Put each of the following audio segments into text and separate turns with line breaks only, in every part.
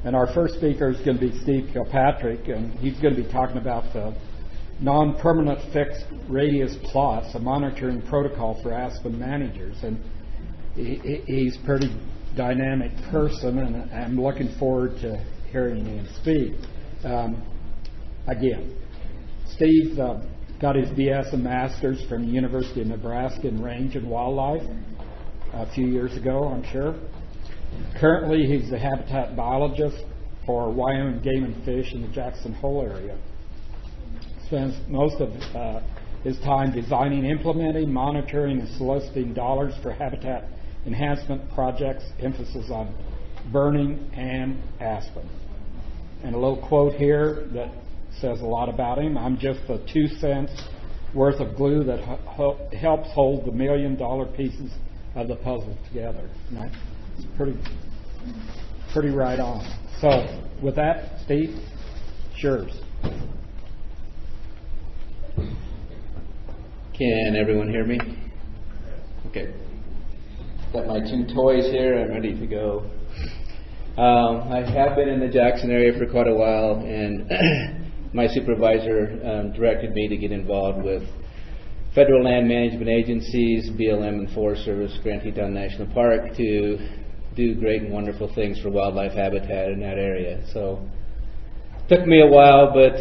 And our first speaker is going to be Steve Kilpatrick, and he's going to be talking about the non-permanent fixed radius plots, a monitoring protocol for Aspen managers. And he's a pretty dynamic person, and I'm looking forward to hearing him speak. Again, Steve got his BS and Master's from the University of Nebraska in Range and Wildlife a few years ago, I'm sure. Currently, he's the habitat biologist for Wyoming Game and Fish in the Jackson Hole area. Spends most of his time designing, implementing, monitoring, and soliciting dollars for habitat enhancement projects, emphasis on burning and aspen. And a little quote here that says a lot about him. I'm just the 2 cents worth of glue that helps hold the $1 million pieces of the puzzle together. And it's pretty right on. So with that, Steve, yours.
Can everyone hear me? Okay. Got my 2 toys here. I'm ready to go. I have been in the Jackson area for quite a while, and my supervisor directed me to get involved with federal land management agencies, BLM and Forest Service, Grand Teton National Park, to do great and wonderful things for wildlife habitat in that area. So it took me a while, but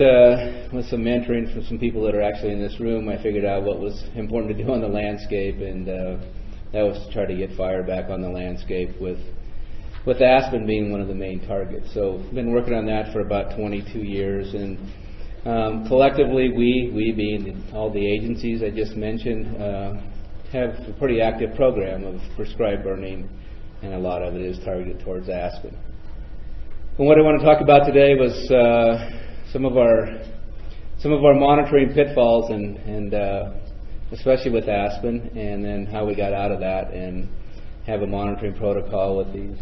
with some mentoring from some people that are actually in this room, I figured out what was important to do on the landscape, and that was to try to get fire back on the landscape with aspen being one of the main targets. So I've been working on that for about 22 years, and collectively we being all the agencies I just mentioned have a pretty active program of prescribed burning, and a lot of it is targeted towards aspen. And what I want to talk about today was some of our monitoring pitfalls, and especially with aspen, and then how we got out of that and have a monitoring protocol with these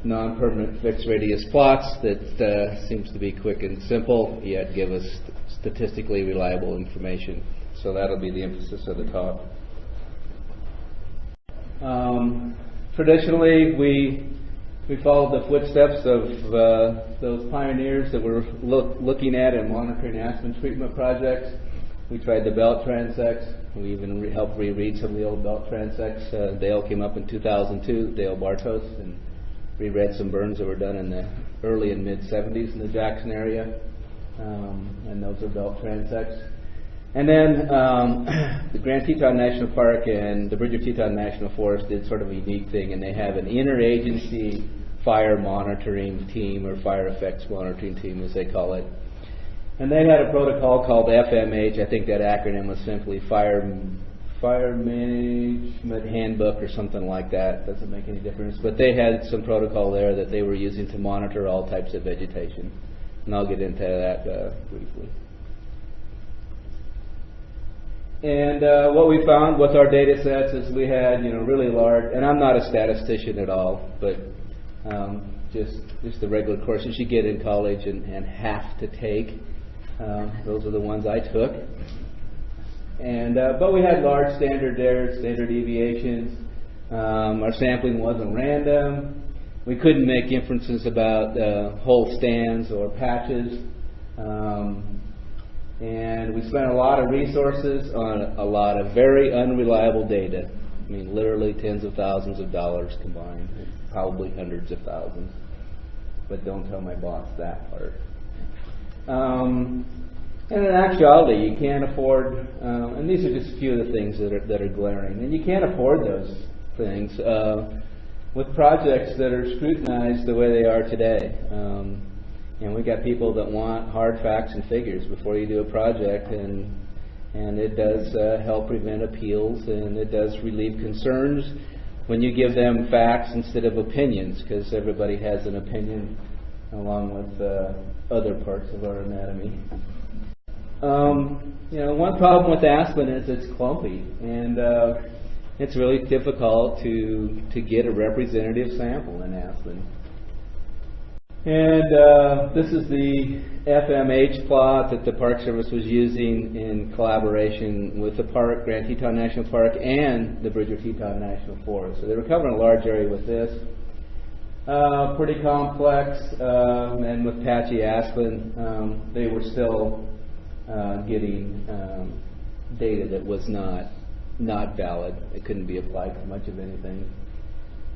non-permanent fixed radius plots that seems to be quick and simple, yet give us statistically reliable information. So that'll be the emphasis of the talk. Traditionally, we followed the footsteps of those pioneers that were looking at and monitoring aspen treatment projects. We tried the belt transects. We even helped reread some of the old belt transects. Dale came up in 2002, Dale Bartos, and reread some burns that were done in the early and mid-'70s in the Jackson area, and those are belt transects. And then the Grand Teton National Park and the Bridger Teton National Forest did sort of a unique thing, and they have an interagency fire monitoring team, or fire effects monitoring team as they call it. And they had a protocol called FMH. I think that acronym was simply Fire Management Handbook or something like that. Doesn't make any difference. But they had some protocol there that they were using to monitor all types of vegetation. And I'll get into that briefly. And what we found with our data sets is we had, really large, and I'm not a statistician at all, but just the regular courses you get in college and have to take. Those are the ones I took. And but we had large standard deviations. Our sampling wasn't random. We couldn't make inferences about whole stands or patches. And we spent a lot of resources on a lot of very unreliable data. I mean, literally tens of thousands of dollars combined, probably hundreds of thousands. But don't tell my boss that part. And in actuality, you can't afford, and these are just a few of the things that are glaring, and you can't afford those things with projects that are scrutinized the way they are today. And we got people that want hard facts and figures before you do a project, and it does help prevent appeals, and it does relieve concerns when you give them facts instead of opinions, because everybody has an opinion along with other parts of our anatomy. One problem with aspen is it's clumpy, and it's really difficult to get a representative sample in aspen. And this is the FMH plot that the Park Service was using in collaboration with the park, Grand Teton National Park, and the Bridger Teton National Forest. So they were covering a large area with this. Pretty complex, and with patchy aspen, they were still getting data that was not valid. It couldn't be applied to much of anything.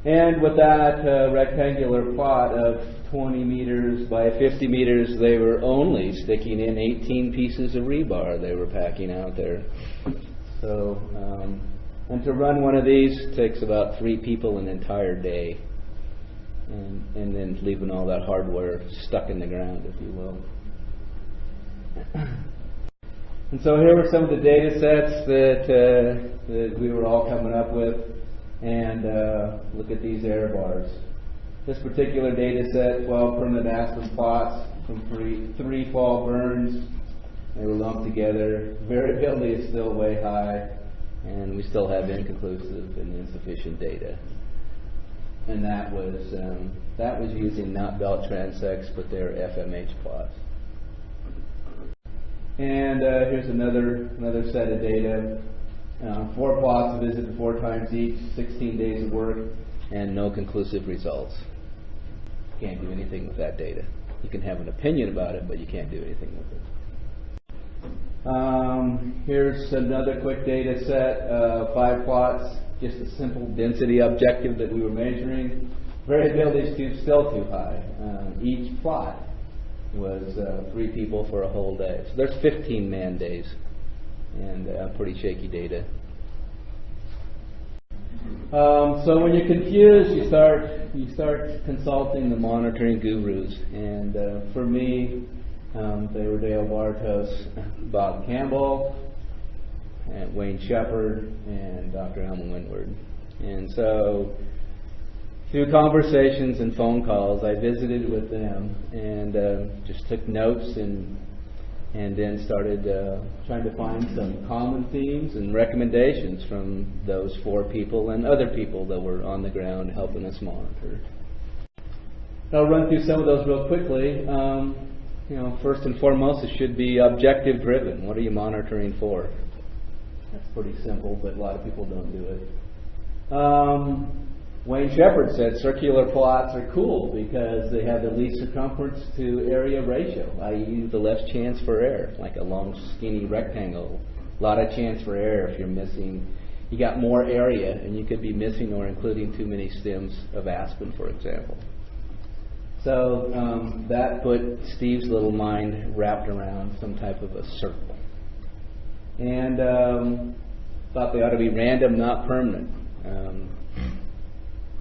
And with that rectangular plot of 20 meters by 50 meters, they were only sticking in 18 pieces of rebar they were packing out there. So, and to run one of these takes about 3 people an entire day. And then leaving all that hardware stuck in the ground, if you will. And so here were some of the data sets that we were all coming up with. And look at these error bars. This particular data set, 12 permanent aspen plots from 3 fall burns. They were lumped together. Variability is still way high, and we still have inconclusive and insufficient data. And that was using not belt transects, but their FMH plots. And here's another set of data. 4 plots visited 4 times each, 16 days of work, and no conclusive results. Can't do anything with that data. You can have an opinion about it, but you can't do anything with it. Here's another quick data set, 5 plots, just a simple density objective that we were measuring. Variability is still too high. Each plot was 3 people for a whole day. So there's 15 man days, and pretty shaky data. So when you're confused, you start consulting the monitoring gurus. And for me, they were Dale Bartos, Bob Campbell, and Wayne Shepard, and Dr. Alma Windward. And so through conversations and phone calls, I visited with them and just took notes and then started trying to find some common themes and recommendations from those 4 people and other people that were on the ground helping us monitor. I'll run through some of those real quickly. First and foremost, it should be objective driven. What are you monitoring for? That's pretty simple, but a lot of people don't do it. Wayne Shepard said circular plots are cool because they have the least circumference to area ratio, i.e. the less chance for error, like a long skinny rectangle. A lot of chance for error if you're missing. You got more area and you could be missing or including too many stems of aspen, for example. So that put Steve's little mind wrapped around some type of a circle. And thought they ought to be random, not permanent.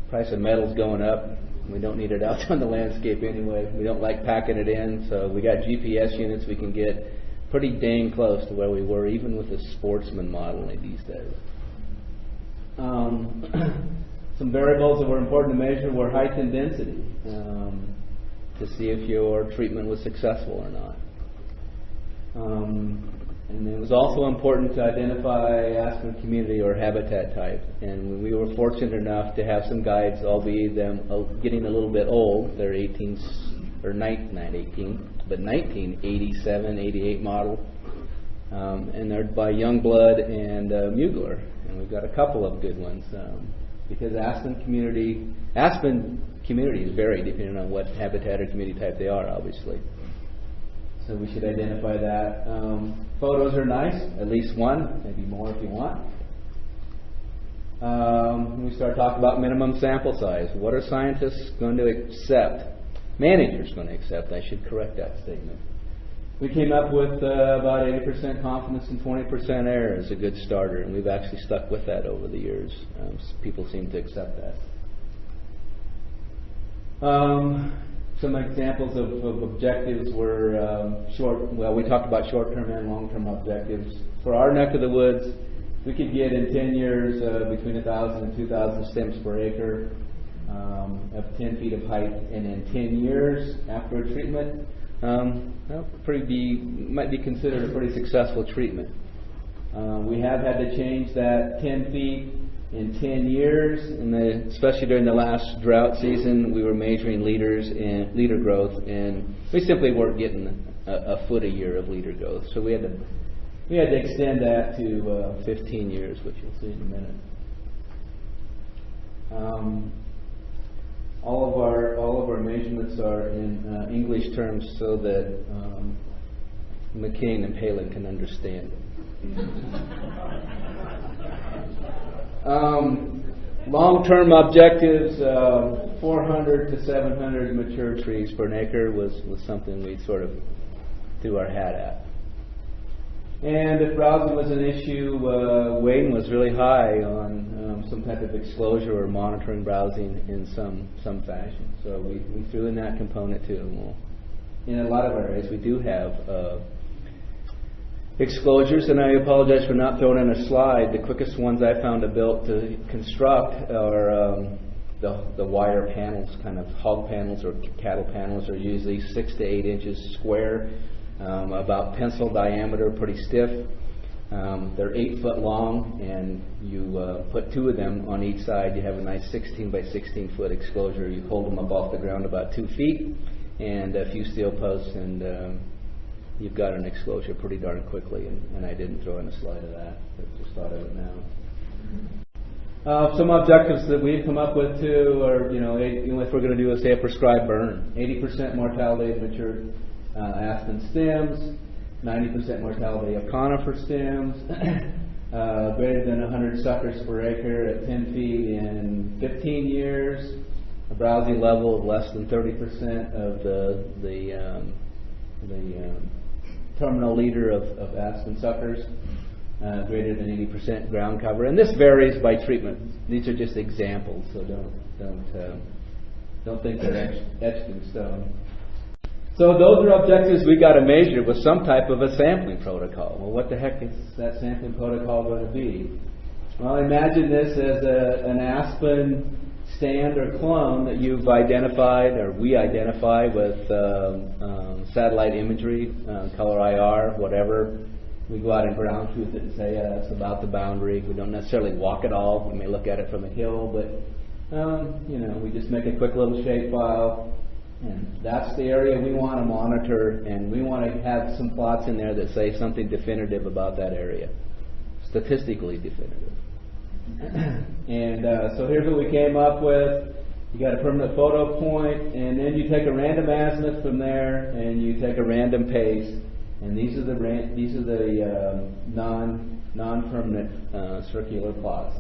Price of metal's going up. We don't need it out on the landscape anyway. We don't like packing it in, so we got GPS units. We can get pretty dang close to where we were, even with the sportsman modeling these days. Some variables that were important to measure were height and density, to see if your treatment was successful or not. And it was also important to identify aspen community or habitat type. And we were fortunate enough to have some guides, albeit them getting a little bit old. They're 1987, 88 model. And they're by Youngblood and Mugler. And we've got a couple of good ones. Because Aspen community is varied depending on what habitat or community type they are, obviously. So we should identify that. Photos are nice, at least one, maybe more if you want. We start talking about minimum sample size. What are scientists going to accept? Managers going to accept, I should correct that statement. We came up with about 80% confidence and 20% error as a good starter, and we've actually stuck with that over the years. People seem to accept that. Some examples of objectives were we talked about short-term and long-term objectives. For our neck of the woods, we could get in 10 years between 1,000 and 2,000 stems per acre of 10 feet of height, and in 10 years after a treatment, might be considered a pretty successful treatment. We have had to change that 10 feet in 10 years, especially during the last drought season. We were measuring leader growth, and we simply weren't getting a foot a year of leader growth. So we had to extend that to 15 years, which you'll see in a minute. all of our measurements are in English terms so that McCain and Palin can understand it. Long-term objectives, 400 to 700 mature trees per acre was something we sort of threw our hat at. And if browsing was an issue, Wayne was really high on some type of exposure or monitoring browsing in some fashion. So we threw in that component too. Well, in a lot of our areas, we do have exposures, and I apologize for not throwing in a slide. The quickest ones I found to construct are the wire panels, kind of hog panels or cattle panels, are usually 6 to 8 inches square, about pencil diameter, pretty stiff. They're 8 foot long, and you put 2 of them on each side. You have a nice 16 by 16 foot exposure. You hold them up off the ground about 2 feet, and a few steel posts, and you've got an exposure pretty darn quickly. And I didn't throw in a slide of that, but just thought of it now. Some objectives that we've come up with too are, if we're going to do a prescribed burn, 80% mortality of mature aspen stems, 90% mortality of conifer stems, greater than 100 suckers per acre at 10 feet in 15 years, a browsing level of less than 30% of the terminal leader of aspen suckers, greater than 80% ground cover. And this varies by treatment. These are just examples, so don't think they're etched in stone. So those are objectives we got to measure with some type of a sampling protocol. Well, what the heck is that sampling protocol going to be? Well, imagine this as an aspen stand or clone that you've identified, or we identify with satellite imagery, color IR, whatever. We go out and ground truth it and say, yeah, that's about the boundary. We don't necessarily walk it all. We may look at it from a hill, but we just make a quick little shapefile. And that's the area we want to monitor, and we want to have some plots in there that say something definitive about that area, statistically definitive. And so here's what we came up with. You got a permanent photo point, and then you take a random azimuth from there, and you take a random pace, and these are the non-permanent circular plots.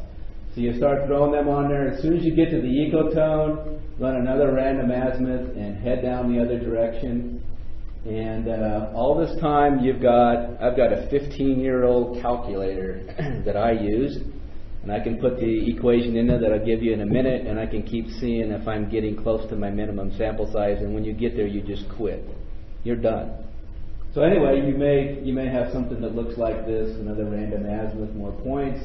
So you start throwing them on there. As soon as you get to the ecotone, run another random azimuth and head down the other direction. And all this time I've got a 15-year-old calculator that I use, and I can put the equation in there that I'll give you in a minute, and I can keep seeing if I'm getting close to my minimum sample size. And when you get there, you just quit. You're done. So anyway, you may have something that looks like this, another random azimuth, more points.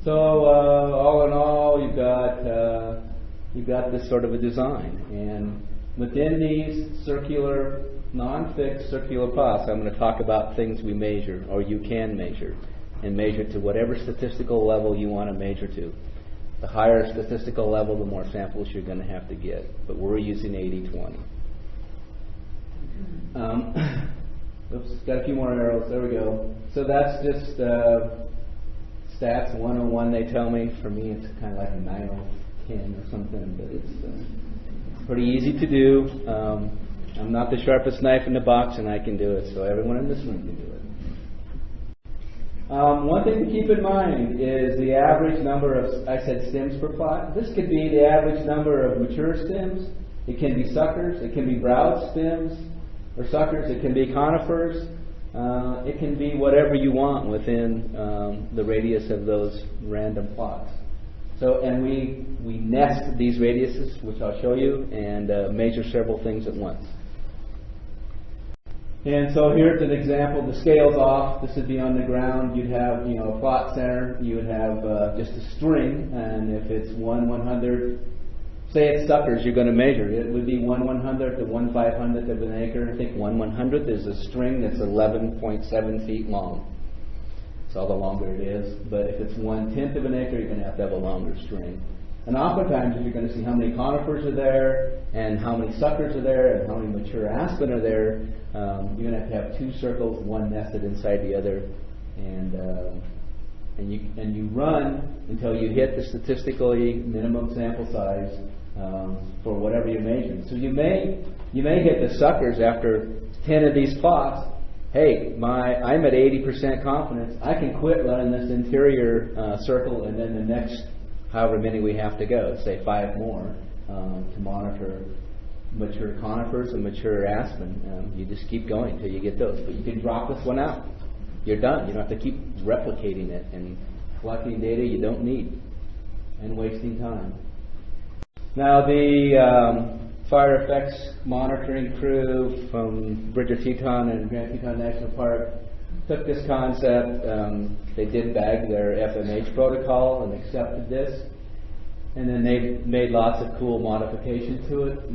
So all in all, you've got this sort of a design, and within these circular, non-fixed circular plots, I'm going to talk about things we measure, or you can measure, and measure to whatever statistical level you want to measure to. The higher statistical level, the more samples you're going to have to get, but we're using 80-20. Oops, got a few more arrows. There we go. So that's just stats 101, they tell me. For me, it's kind of like a 910 or something, but it's pretty easy to do. I'm not the sharpest knife in the box, and I can do it, so everyone in this room can do it. One thing to keep in mind is the average number of, I said stems per plot. This could be the average number of mature stems. It can be suckers. It can be browse stems or suckers. It can be conifers. It can be whatever you want within the radius of those random plots. So, and we nest these radiuses, which I'll show you, and measure several things at once. And so here's an example. The scale's off. This would be on the ground. You'd have, a plot center. You would have just a string, and if it's 1/100, say it's suckers, you're going to measure. It would be 1/100 to 1/500 of an acre. I think 1/100 is a string that's 11.7 feet long. So the longer it is. But if it's 1/10 of an acre, you're going to have a longer string. And oftentimes, you're going to see how many conifers are there, and how many suckers are there, and how many mature aspen are there. You're going to have 2 circles, one nested inside the other, and you run until you hit the statistically minimum sample size for whatever you're measuring. So you may hit the suckers after 10 of these plots. Hey, I'm at 80% confidence. I can quit running this interior circle, and then the next however many we have to go, say 5 more, to monitor mature conifers and mature aspen. You just keep going until you get those. But you can drop this one out. You're done. You don't have to keep replicating it and collecting data you don't need and wasting time. Now the fire effects monitoring crew from Bridger Teton and Grand Teton National Park took this concept. They did bag their FMH protocol and accepted this, and then they made lots of cool modifications to it.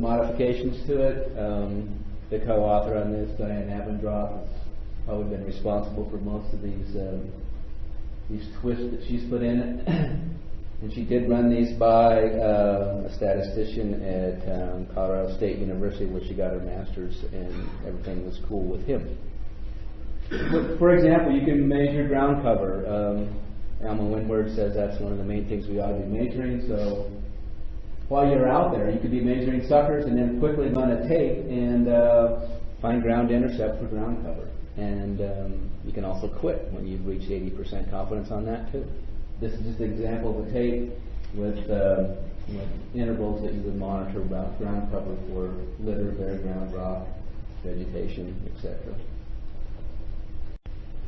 The co-author on this, Diane Abendroth, has probably been responsible for most of these twists that she's put in it. And she did run these by a statistician at Colorado State University, where she got her master's, and everything was cool with him. For example, you can measure ground cover. Alma Windward says that's one of the main things we ought to be measuring. So while you're out there, you could be measuring suckers and then quickly run a tape and find ground intercept for ground cover. And you can also quit when you've reached 80% confidence on that too. This is just an example of a tape with intervals that you would monitor about ground cover for litter, bare ground, rock, vegetation, etc.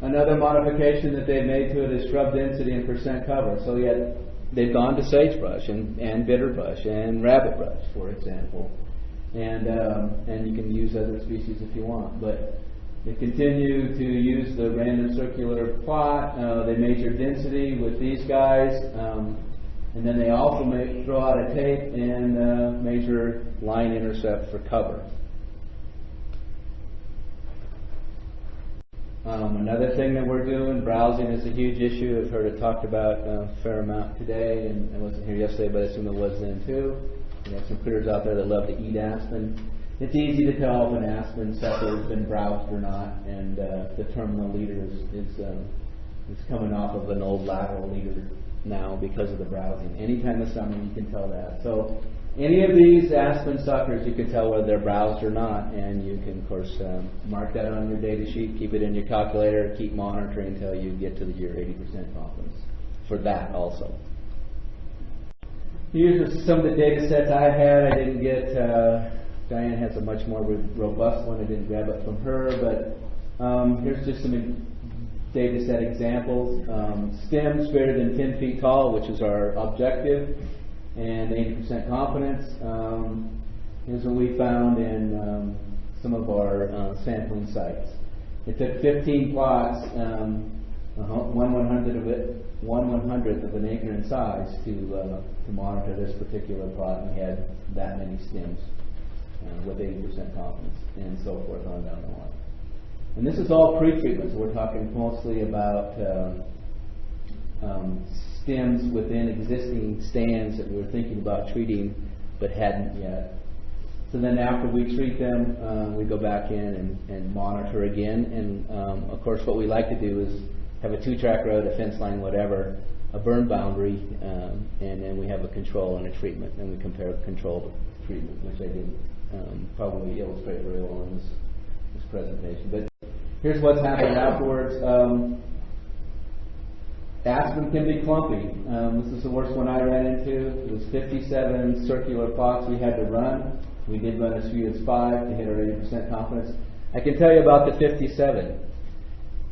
Another modification that they've made to it is shrub density and percent cover. So yet they've gone to sagebrush and bitterbrush and rabbitbrush, for example, and you can use other species if you want, but they continue to use the random circular plot. They measure density with these guys, and then they also throw out a tape and measure line intercept for cover. Another thing that we're doing, browsing is a huge issue. I've heard it talked about a fair amount today, and I wasn't here yesterday, but I assume it was then too. We have some critters out there that love to eat aspen. It's easy to tell if an aspen sucker has been browsed or not, and the terminal leader is coming off of an old lateral leader now because of the browsing. Any time of summer you can tell that. So any of these aspen suckers, you can tell whether they're browsed or not, and you can, of course, mark that on your data sheet, keep it in your calculator, keep monitoring until you get to your 80% confidence for that also. Here's some of the data sets I had. I didn't get, Diane has a much more robust one. I didn't grab it from her, but here's just some data set examples. Stems greater than 10 feet tall, which is our objective, and 80% confidence. Here's what we found in some of our sampling sites. It took 15 plots, 1/100th of an acre in size to monitor this particular plot, and we had that many stems with 80% confidence, and so forth on down the line. And this is all pre-treatment, so we're talking mostly about stems within existing stands that we were thinking about treating but hadn't yet. So then after we treat them, we go back in and monitor again. And of course what we like to do is have a 2-track road, a fence line, whatever, a burn boundary, and then we have a control and a treatment, and we compare control to treatment, which I didn't probably illustrate very well in this presentation. But here's what's happening afterwards. Aspen can be clumpy. This is the worst one I ran into. It was 57 circular plots we had to run. We did run as few as 5 to hit our 80% confidence. I can tell you about the 57.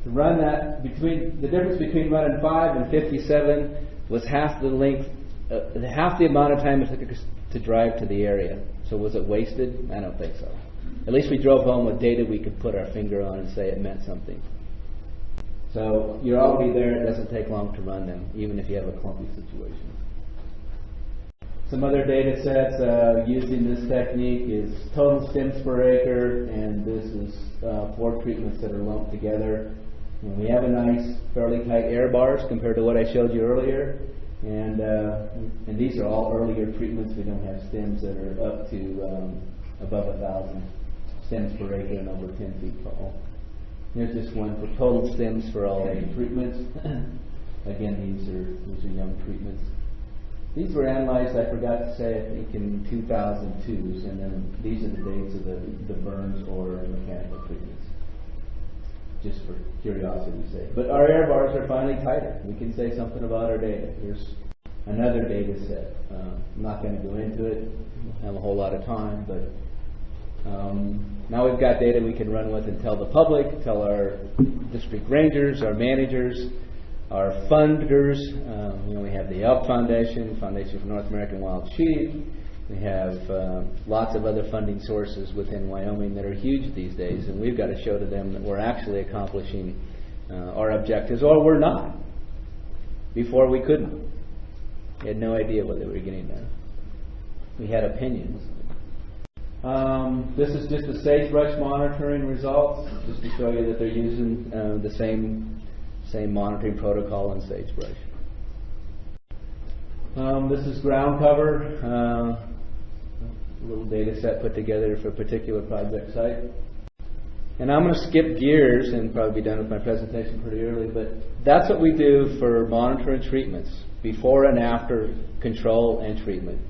To run that, the difference between running 5 and 57 was half the length, half the amount of time it took us to drive to the area. So was it wasted? I don't think so. At least we drove home with data we could put our finger on and say it meant something. So you're already there. It doesn't take long to run them, even if you have a clumpy situation. Some other data sets using this technique is total stems per acre, and this is 4 treatments that are lumped together. And we have a nice, fairly tight air bars compared to what I showed you earlier. And these are all earlier treatments. We don't have stems that are up to above 1,000 stems per acre and over 10 feet tall. Here's just one for total stems for all 8 treatments. Again, these are young treatments. These were analyzed, I forgot to say, I think in 2002s, and then these are the dates of the burns or mechanical treatments, just for curiosity's sake. But our error bars are finally tighter. We can say something about our data. Here's another data set. I'm not going to go into it. We don't have a whole lot of time, but now we've got data we can run with and tell the public, tell our district rangers, our managers, our funders. We have the Elk Foundation, Foundation for North American Wild Sheep. We have lots of other funding sources within Wyoming that are huge these days, and we've got to show to them that we're actually accomplishing our objectives, or we're not. Before we couldn't. We had no idea what they were getting there. We had opinions. This is just the sagebrush monitoring results, just to show you that they're using the same monitoring protocol in sagebrush. This is ground cover, a little data set put together for a particular project site. And I'm going to skip gears and probably be done with my presentation pretty early, but that's what we do for monitoring treatments, before and after control and treatment.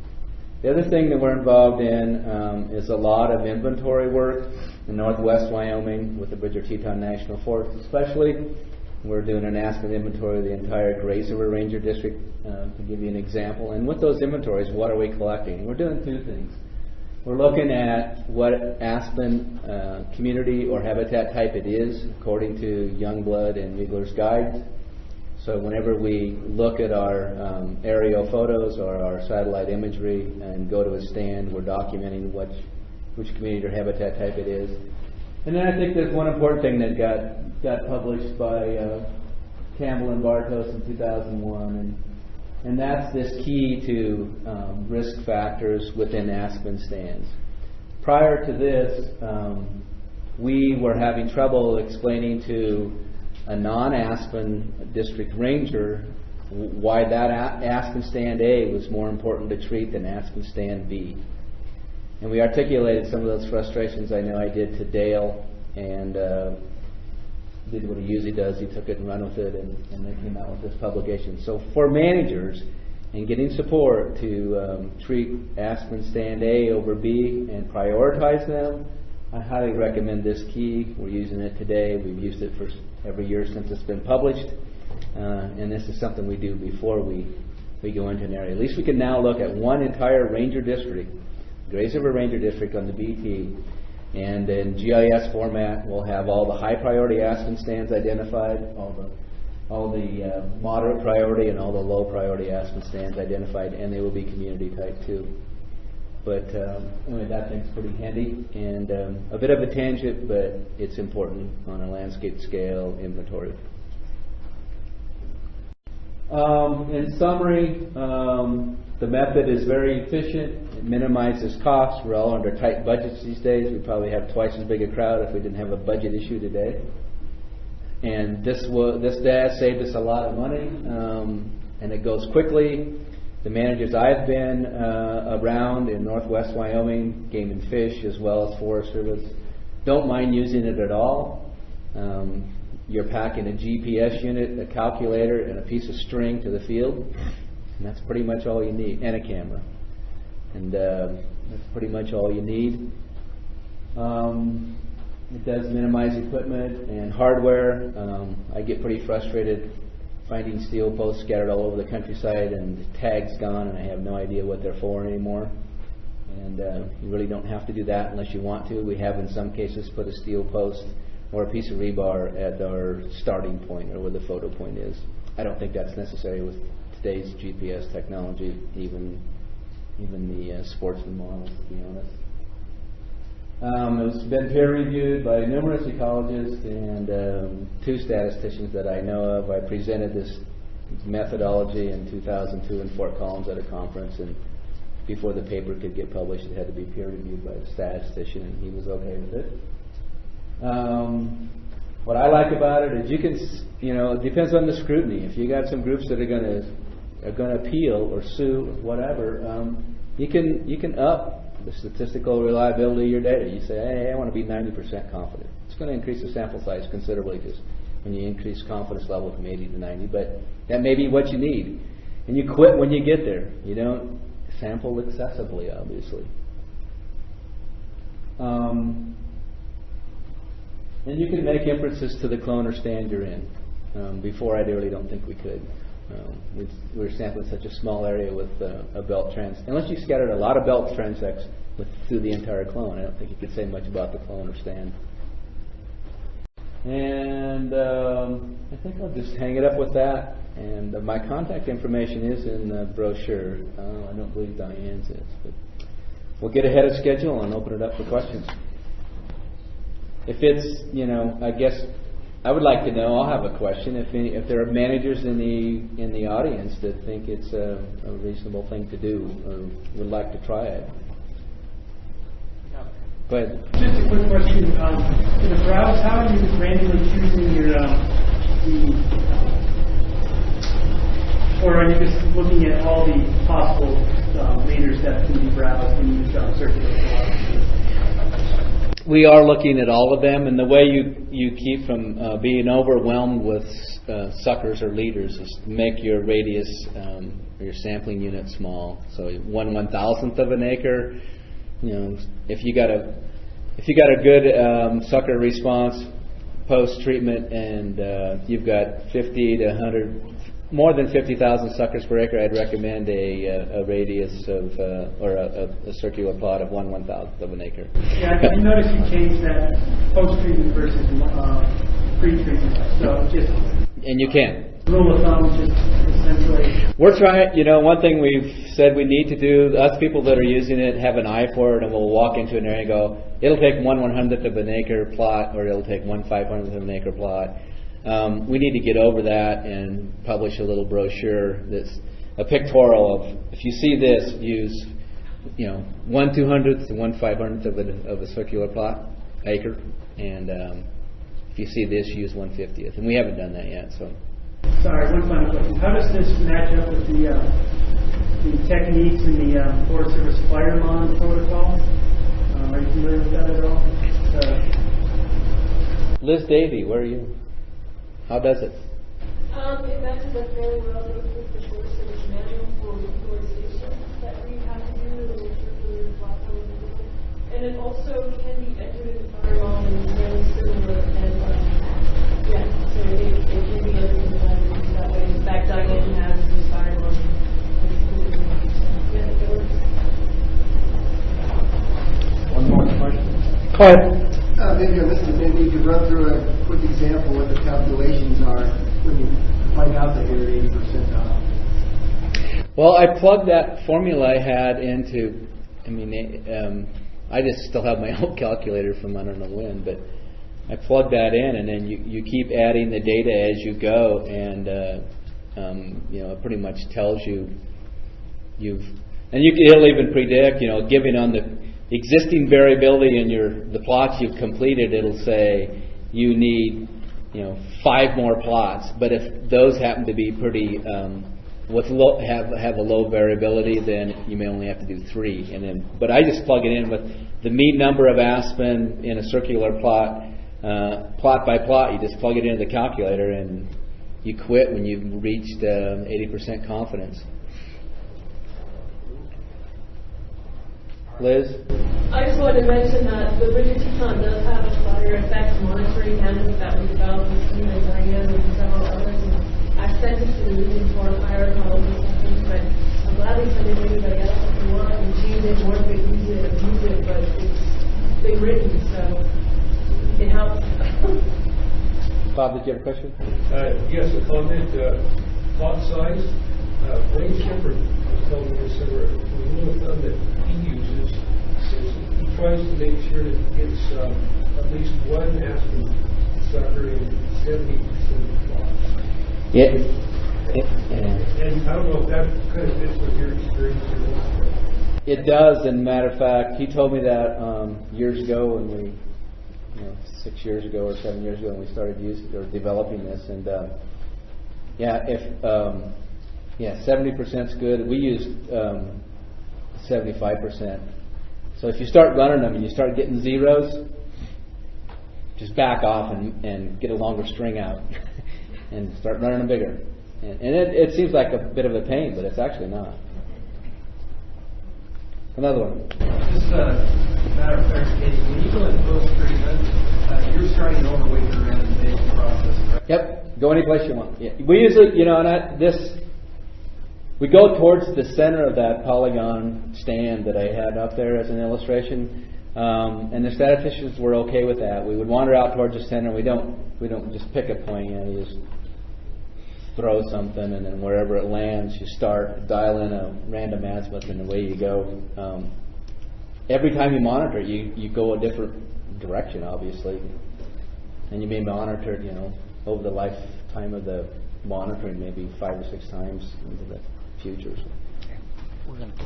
The other thing that we're involved in is a lot of inventory work in northwest Wyoming with the Bridger-Teton National Forest especially. We're doing an Aspen inventory of the entire Grays River Ranger District, to give you an example. And with those inventories, what are we collecting? We're doing two things. We're looking at what Aspen community or habitat type it is, according to Youngblood and Mugler's guides. So whenever we look at our aerial photos or our satellite imagery and go to a stand, we're documenting which community or habitat type it is. And then I think there's one important thing that got published by Campbell and Bartos in 2001, and that's this key to risk factors within aspen stands. Prior to this, we were having trouble explaining to a non-aspen district ranger why that aspen stand A was more important to treat than aspen stand B. And we articulated some of those frustrations. I know I did to Dale, and did what he usually does. He took it and ran with it, and they came out with this publication. So for managers and getting support to treat aspen stand A over B and prioritize them, I highly recommend this key. We're using it today. We've used it for every year since it's been published, and this is something we do before we go into an area. At least we can now look at one entire ranger district, Grays River Ranger District on the BT, and in GIS format we'll have all the high priority aspen stands identified, all the moderate priority and all the low priority aspen stands identified, and they will be community type too. But anyway, that thing's pretty handy, and a bit of a tangent, but it's important on a landscape scale inventory. In summary, the method is very efficient. It minimizes costs. We're all under tight budgets these days. We probably have twice as big a crowd if we didn't have a budget issue today. And this data saved us a lot of money, and it goes quickly. The managers I've been around in northwest Wyoming, Game and Fish, as well as Forest Service, don't mind using it at all. You're packing a GPS unit, a calculator, and a piece of string to the field, and that's pretty much all you need, and a camera. And that's pretty much all you need. It does minimize equipment and hardware. I get pretty frustrated finding steel posts scattered all over the countryside and the tag's gone and I have no idea what they're for anymore. And you really don't have to do that unless you want to. We have in some cases put a steel post or a piece of rebar at our starting point or where the photo point is. I don't think that's necessary with today's GPS technology, even the sportsman models, to be honest. It's been peer-reviewed by numerous ecologists and 2 statisticians that I know of. I presented this methodology in 2002 in Fort Collins at a conference, and before the paper could get published, it had to be peer-reviewed by a statistician, and he was okay with it. What I like about it is you can, it depends on the scrutiny. If you got some groups that are going to appeal or sue or whatever, you can up the statistical reliability of your data. You say, hey, I want to be 90% confident. It's going to increase the sample size considerably just when you increase confidence level from 80 to 90, but that may be what you need. And you quit when you get there. You don't sample excessively, obviously. And you can make inferences to the clone or stand you're in. Before, I really don't think we could. We're sampling such a small area with a belt unless you scattered a lot of belt transects through the entire clone. I don't think you could say much about the clone or stand. And I think I'll just hang it up with that. And my contact information is in the brochure. I don't believe Diane's is, but we'll get ahead of schedule and open it up for questions. If it's, I guess I would like to know. I'll have a question. If there are managers in the audience that think it's a reasonable thing to do or would like to try it. Go ahead.
Just a quick question. In the browse, how are you randomly choosing your or are you just looking at all the possible leaders that can be browsed and used on circular philosophy?
We are looking at all of them, and the way you keep from being overwhelmed with suckers or leaders is make your radius, your sampling unit small. So 1/1000th of an acre. If you got a good sucker response post treatment, and you've got 50 to 100, more than 50,000 suckers per acre, I'd recommend a radius of or a circular plot of 1/1000th of an acre.
Yeah, I noticed you changed that post treatment versus pre-treatment. So just
and you can.
Rule of thumb, just essentially.
We're trying, one thing we've said we need to do, us people that are using it have an eye for it, and we'll walk into an area and go, it'll take 1/100th of an acre plot, or it'll take 1/500th of an acre plot. We need to get over that and publish a little brochure that's a pictorial of, if you see this, use 1/200th to 1/500th of a circular plot, acre, and if you see this, use 1/50th. And we haven't done that yet, so.
Sorry, one final question. How does this match up with the techniques in the Forest Service Fire Lawn protocol? Are you familiar with that at all?
Liz Davey, where are you? How does it?
It matches up very well with the Forest Service manual for reforestation that we have to do in the circular platform. And it also can be entered in the fire lawn and is very similar and so it can be entered in that way. In fact, Diane has the fire lawn. Yeah, it works.
One more question.
Go ahead.
Maybe you could run through a quick example what the calculations are when you find out that you're 80% off.
Well, I plugged that formula I had into, I just still have my old calculator from I don't know when, but I plugged that in, and then you keep adding the data as you go, and it pretty much tells you it'll even predict, given on the existing variability in the plots you've completed, it'll say you need 5 more plots. But if those happen to be pretty have a low variability, then you may only have to do 3. But I just plug it in with the mean number of aspen in a circular plot, plot by plot. You just plug it into the calculator, and you quit when you've reached 80% confidence. Liz?
I just wanted to mention that the Bridger Teton does have a fire effects monitoring handbook that was developed with Steve and Diane and several others. And I've sent it to the Region 4 fire colleagues and things, but I'm glad they sent it to anybody else if you want and choose it, work it, use it, abuse it, but it's been written, so it helps.
Bob, did you have a question?
Yes, a comment. Plot size. Wayne Shepard was telling me this over a rule of thumb that he uses. He tries to make sure that it's at least one aspen sucker in 70% of the plots.
Yeah.
And I don't know if that kind of fits with your experience or not.
It does, and matter of fact, he told me that years ago when we, 6 years ago or 7 years ago when we started using or developing this, and 70% is good. We used 75%. So if you start running them and you start getting zeros, just back off and get a longer string out and start running them bigger. And it seems like a bit of a pain, but it's actually not. Another one.
Just a matter of clarification. When you go in post-treatment, you're starting over with your randomization process, correct?
Yep. Go any place you want. Yeah. We usually, we go towards the center of that polygon stand that I had up there as an illustration, and the statisticians were okay with that. We would wander out towards the center. We don't just pick a point. You just throw something, and then wherever it lands, you start dial in a random azimuth, and away you go. Every time you monitor, you go a different direction, obviously, and you may monitor it, over the lifetime of the monitoring, maybe 5 or 6 times into the future.
We're going to